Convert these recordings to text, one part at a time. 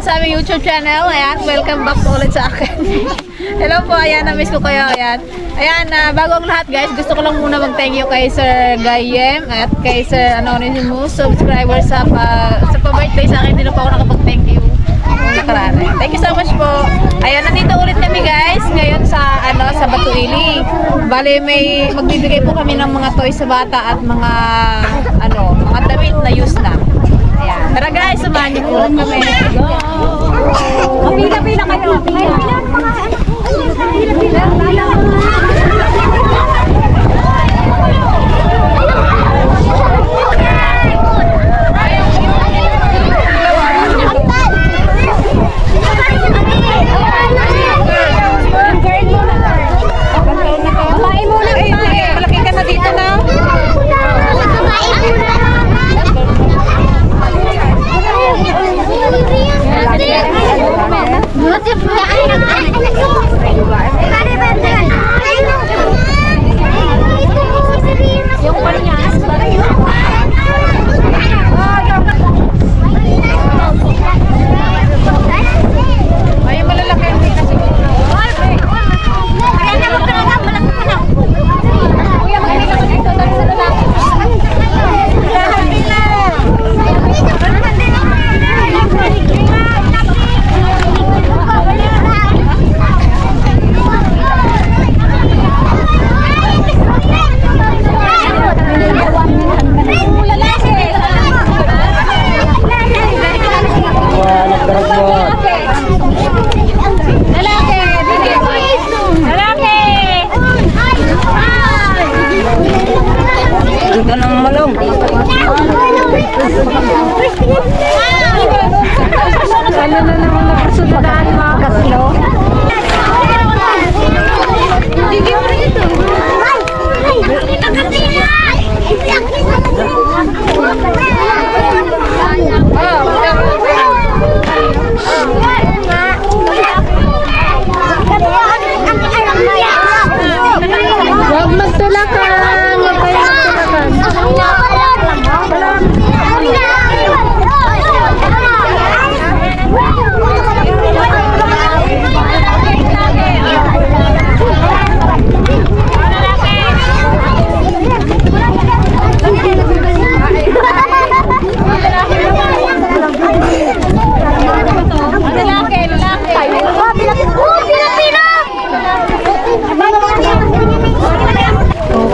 sa aming YouTube channel. Ayan, welcome back po ulit sa akin. Hello po, ayan, na-miss ko kayo. Ayan, ayan, bago ang lahat guys, gusto ko lang muna mag-thank you kay Sir Gayem at kay Sir Anonymous subscriber sa pa-birthday sa akin. Hindi na pa ako nakapag-thank you. Thank you so much po. Ayan, nandito ulit kami guys ngayon sa sa Batuili. Bale, may magbibigay po kami ng mga toys sa bata at mga mga damit na use na. Ayan. Tara guys, samahan niyo po kami. Pila-pila kayo. Pila-pila.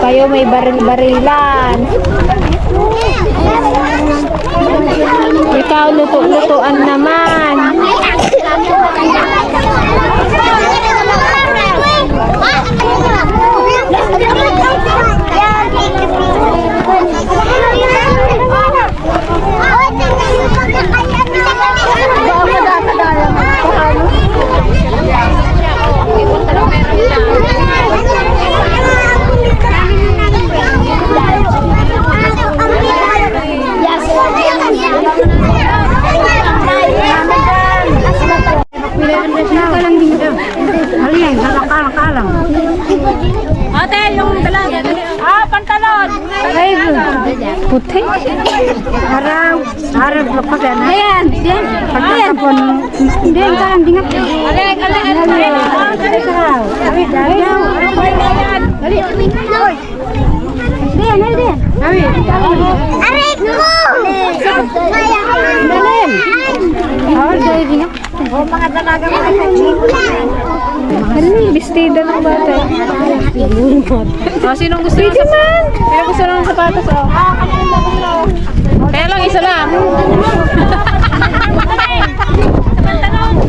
Kayo may baril-barilan. Ikaw luto-lutuan naman. Ate, yung dalaga. Pantalon. Ay, puti. Harap lepas ya. Ayan, din. Pagkakapon. Din, karang dingat. Alek. Oh, mga dalaga mga bestida ng bata. Sinong gusto ng sapatos? Sino gusto ng sapatos? Kaya lang isa lang.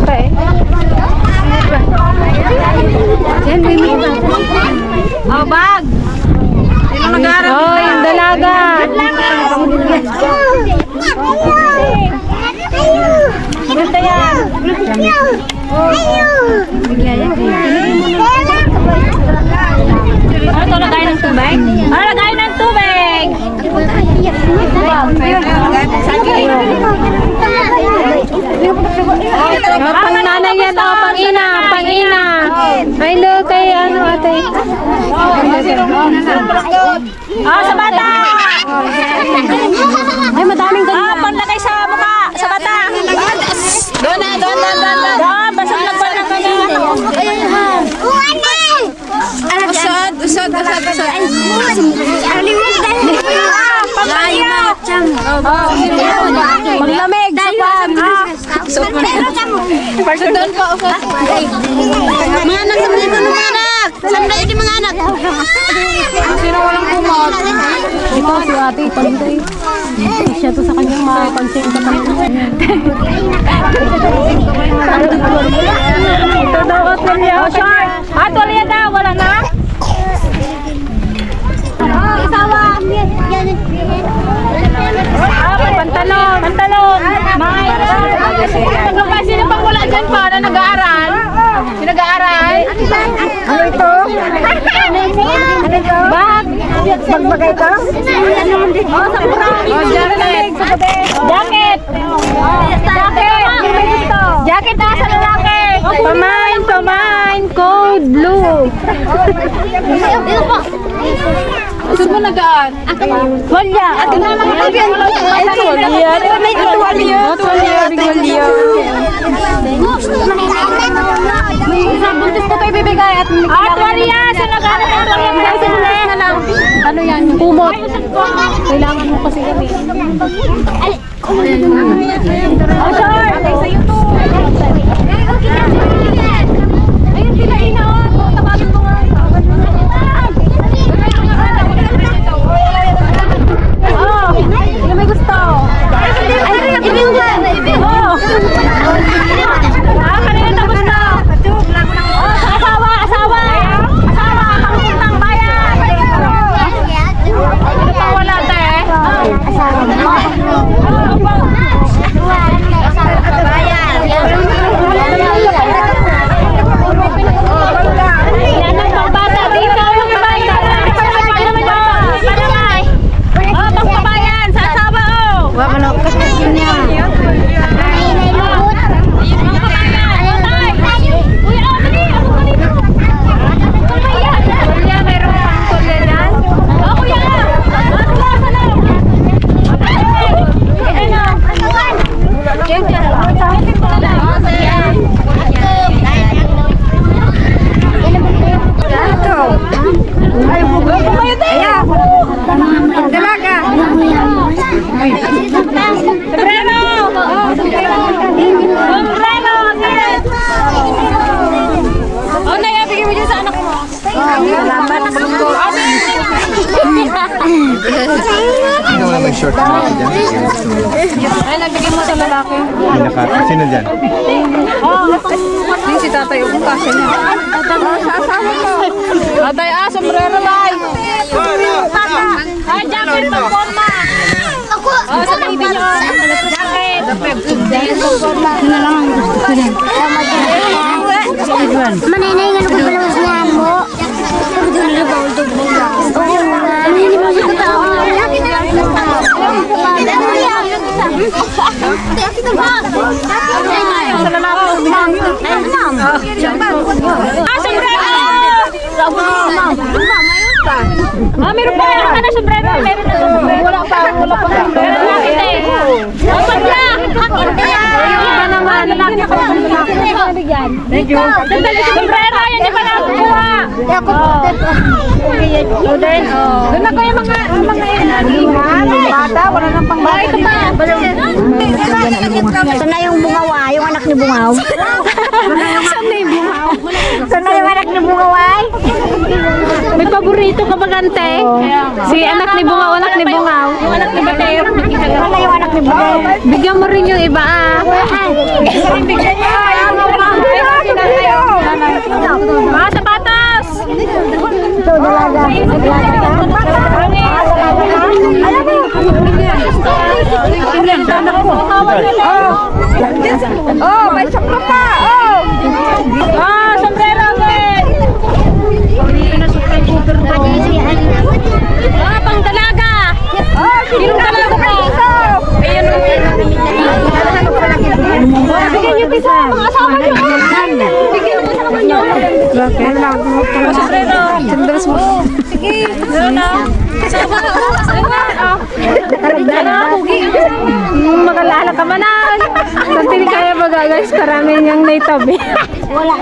Okay. Yan, may bag. Sino nag-aaral? Oh, yung dalaga. Ganda yan. Ito, lagay ng tubig? Lagay ng tubig! Pang nanay yan, pang ina. Ay, no, kay ate. Sa bata! Ay, madaming ganyan. Panlagay sa mukha, sa bata. Doon Maglamig sa pan. Doon po ako. Mga anak, samlay mo mga anak. Samlay di mga anak. Sino walang kumot? Ito si ate, panday. Siya to sa kanyang mapansin ka pa. Ito daw at niya. Oh, short. Tuloy daw, wala na? Isawa. Pantalon. Pantalon. Sino pang wala dyan pa na nag-aaral? Sino nag-aaral? Ano ito? Bag. Magbagay ka? Oh, sa kurang. Jacket. Jacket. Jacket. Jacket na sa lalaki. Pamain. Code blue. Dito po. Saan mo nag-aaral? Walya. Ito naman yan. Ito walya. Ito walya. May isang buntis ko tayo bibigay at walya. Sa nag-aaral ito yung bigay na lang. Ano yan? Kumot. Kailangan mo kasi kami. Oh, short. Sa'yo to. Ayun sila ina. Tawagin mo nga. Oh, sino may gusto? Ay, ibig ba? Oh. Kanina na gusto. Oh, sa asawa. Asawa, pangutang bayan. Ano pa wala tayo? Yan ang pangbata dito. Pangbabayan sa asawa o. Wala na kasi niya. Ikaw na may short na dyan. Ay, nagbigay mo sa lalaki. Sino dyan? Yung si tatay, yung kasya niya. Sa asawa ko. Tatay, sombrero tay. Ay, jacket, pagporma. Oh, sa baby nyo. Jacket. Ano lang ang gusto ko din. Manenay nga nagpapalawas niya mo. Sabi doon na ba uldog mo ba? Oo nga. Hindi mo siya tao. Sa lalaki. Meron pa yan na sombrero. Meron na sombrero. Wala pa sombrero. Iba naman. Thank you. Sombrero. Yan di ba nakukuha? Doon na kayo mga Bata, wala nang pangbata. ito pa. Saan na yung bungawa? Yung anak ni Bungaw? Saan na yung Bungaw? Saan na yung anak ni Bungaway? May paborito ka ba, Gante? Si anak ni Bungaw, anak ni Bungaw. Yung anak ni Bater. Saan na yung anak ni Bater? Bigyan mo rin yung iba, Bigyan niyo. Mga sapatos! Ito, dalaga. Oh, may saklo pa. Oh. Sombrero din! Pang dalaga! Sinong dalaga pa? Ayan o. Bigyan niyo pisa, mga asawa niyo. Bigyan niyo sa kaman niyo. Bakit? Sombrero. Sandals mo. Sige. Ano? Magalala ka manan. Santili kaya baga guys, karami niyang naitabi. Wala.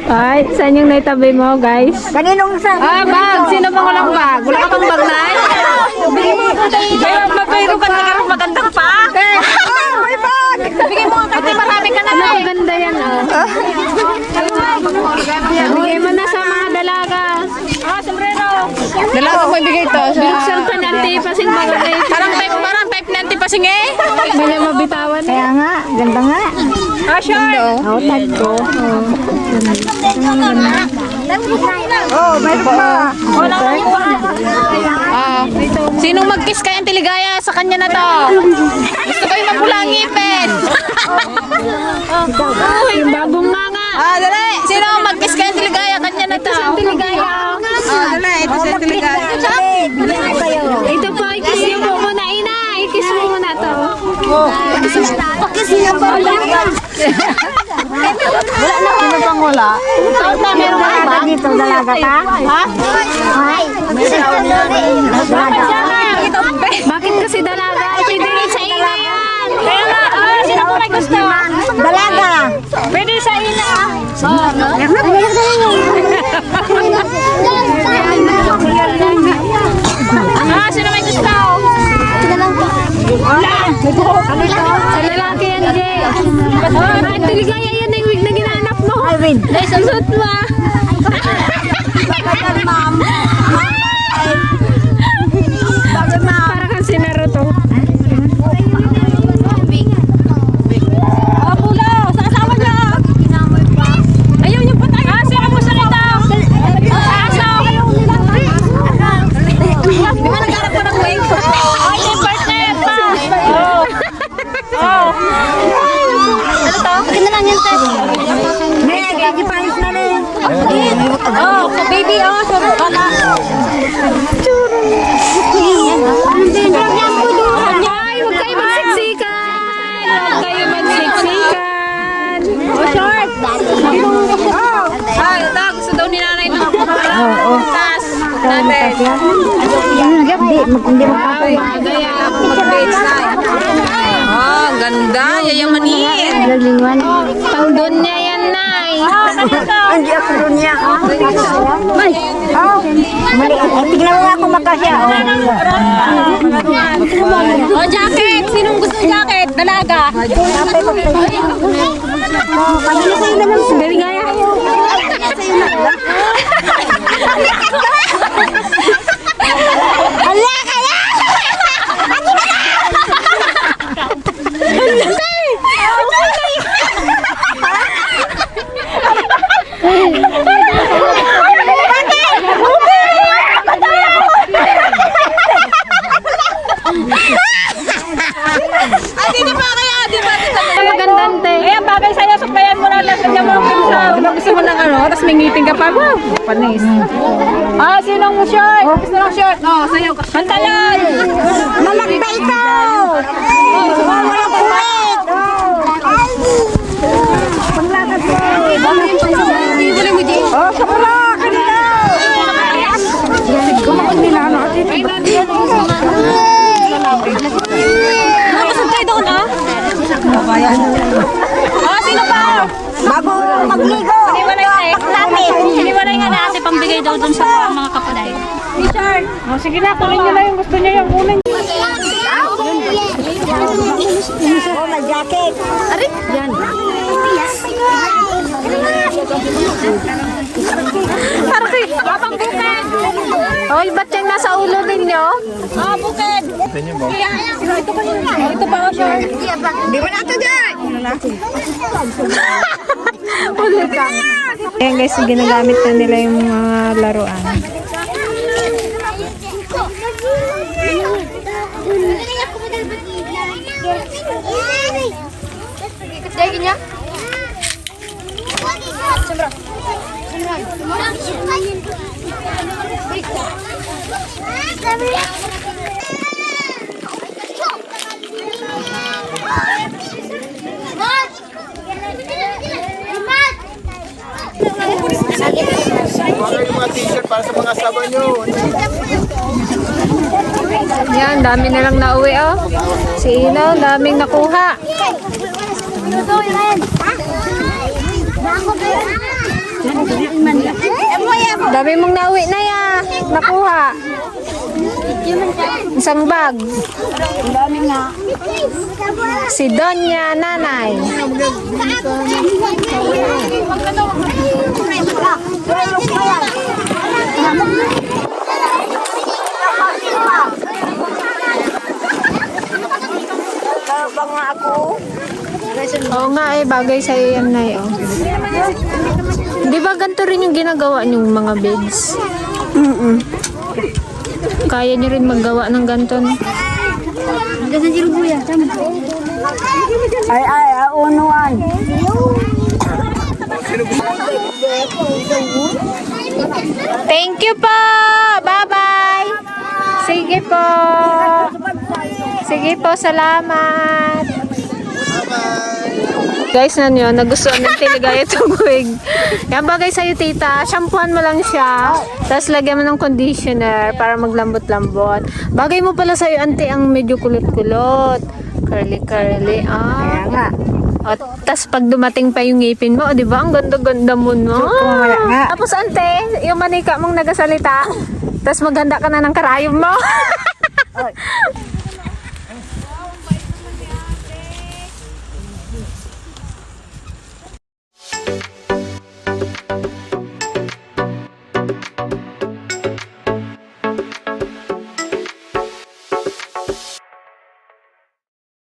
Ay, saan yung naitabi mo guys? Kaninong sa? Bag. Sino bang walang bag? Wala ka bang bag na? Mapayro ka matching eh. Hindi niya mabitawan. Kaya nga, ganda nga. Ah, sure. Oh, tag ko. Oh, mayroon pa. Ah, sinong mag-kiss kay Auntie Ligaya sa kanya na to? Gusto ko yung mapula ang ngipin. Yung bagong nga nga. Ah, dali. Sino ang mag-kiss kay Auntie Ligaya? Kanya na to. Auntie Ligaya. Ah, dali. Ito si Auntie Ligaya. Ito po, i-kiss niyo po muna, ina. I-kiss mo muna to. Pakis niya ba? Sino pang wala? Meron ka ba? Dito, dalaga ka? Ha? Ay, Bakit kasi dalaga? Pwede rin sa ina yan. Kaya nga, sino po may gusto? dalaga. Pwede sa ina. Ah, sino may gusto? Sa lalaki yan, Jay. Auntie Ligaya, yan na yung wig na ginanap mo. Ay, wait. Susot mo. Para kang si Naruto. Ah, pula. Sa asawa niya. Ayaw niyo pa tayo. Ah, sino mo sa nito? Aso. Di ba nagharap ko ng wig? Ay, yung partner pa. Oh. Oh. Ano to? Akin na lang yan, Tess. Panis na rin. Oh, baby, oh, sorry. Baka. Ay, huwag kayo magsiksikan. Huwag kayo magsiksikan. Oh, short. Ah, ito. Gusto daw ni nanay ng tas. Natin. Hindi makapay. Mag-dates na. Oh, ganda. Yayamanin. Pang doon niya yan, Nay. Hindi ako doon niya. Mali. Tignan mo ako makasya. Oh, jacket. Sinong gusto ng jacket? Dalaga. Ligaya. Ala ka na! Ay, di ba kaya? Di ba? Magandante. Ayan, bagay sa'yo. Suklayan mo na lang. Kanya mo ang gusto. Gusto mo ng ano. Tapos may ngiting ka pa. Wow, panis. Ah, sinong short? Gusto ng short? Oh, sa'yo. Pantalon! Malagda ikaw! Wala puwet! Oh, sa pula! Kanina! Kumakot nila, ano? Nakasag kayo doon, ah? Ah, sino pa? Bago magligo! Iniwalay nga na ate pambigay daw dun sa mga kapaday. Richard! Oh, sige na, kunin niyo na yung gusto niya yung unang. Oh, may jacket! Para kay Papang Bukid. Oy, ba't yung nasa ulo ninyo? Ah, bukid! Tingnan mo. Ito pa, sure. Di ba nato dyan? Ulit ka. Ayan guys, ginagamit na nila yung mga laruan. Dahil niya? Baka yung mga t-shirt para sa mga asawa nyo. Yan, dami na lang nauwi oh. Si Ino, daming nakuha. Dami mong nauwi na ya. Nakuha. Isang bag. Si Donya Nanay. Oo nga eh, bagay sa yan na yun. Di ba ganito rin yung ginagawa niyong mga beds? Kaya niyo rin maggawa ng ganito. No? Ay, unuan. Thank you po! Bye-bye! Sige po! Sige po, salamat! Guys, nagustuhan ng Tiligaya tubig. Yan bagay sa'yo, tita. Shampooan mo lang siya. Tapos lagyan mo ng conditioner para maglambot-lambot. Bagay mo pala sa'yo, ante, ang medyo kulot-kulot. Curly-curly. Kaya nga. Tapos pag dumating pa yung ngipin mo, di ba? Ang ganda-ganda mo, no? Kaya nga. Tapos, ante, yung manika mong nagasalita. Tapos maganda ka na ng karayom mo.